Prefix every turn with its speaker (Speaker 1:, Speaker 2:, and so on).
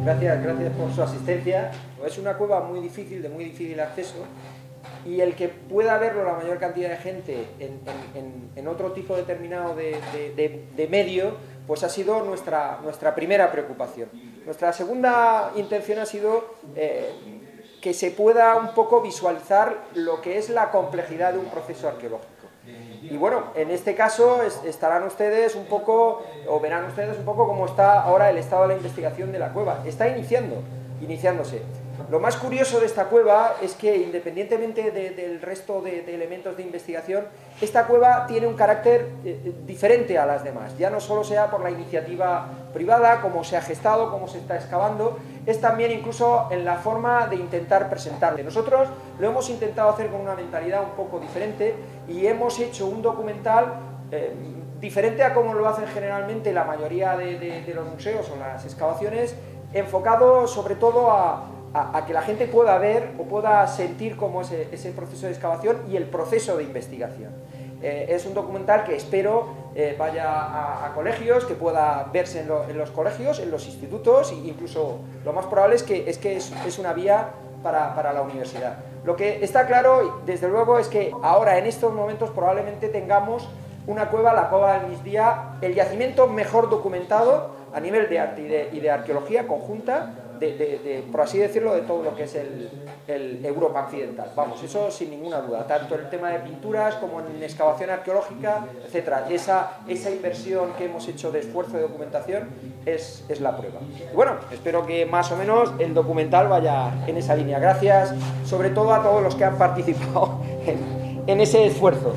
Speaker 1: Gracias por su asistencia. Es una cueva muy difícil, de muy difícil acceso, y el que pueda verlo la mayor cantidad de gente en otro tipo determinado de medio, pues ha sido nuestra primera preocupación. Nuestra segunda intención ha sido que se pueda un poco visualizar lo que es la complejidad de un proceso arqueológico. Y bueno, en este caso estarán ustedes un poco, o verán ustedes un poco cómo está ahora el estado de la investigación de la cueva. Está iniciándose. Lo más curioso de esta cueva es que, independientemente del resto de elementos de investigación, esta cueva tiene un carácter diferente a las demás. Ya no solo sea por la iniciativa privada, cómo se ha gestado, cómo se está excavando, es también incluso en la forma de intentar presentarle. Nosotros lo hemos intentado hacer con una mentalidad un poco diferente y hemos hecho un documental diferente a como lo hacen generalmente la mayoría de los museos o las excavaciones, enfocado sobre todo a que la gente pueda ver o pueda sentir cómo es ese proceso de excavación y el proceso de investigación. Es un documental que espero vaya a colegios, que pueda verse en los colegios, en los institutos, e incluso lo más probable es que es una vía para la universidad. Lo que está claro, desde luego, es que ahora, en estos momentos, probablemente tengamos una cueva, la cueva del Migdia, el yacimiento mejor documentado a nivel de arte y de arqueología conjunta, por así decirlo, de todo lo que es el Europa occidental. Vamos, eso sin ninguna duda, tanto en el tema de pinturas como en excavación arqueológica, etcétera. Esa inversión que hemos hecho de esfuerzo de documentación es la prueba. Y bueno, espero que más o menos el documental vaya en esa línea. Gracias sobre todo a todos los que han participado en ese esfuerzo.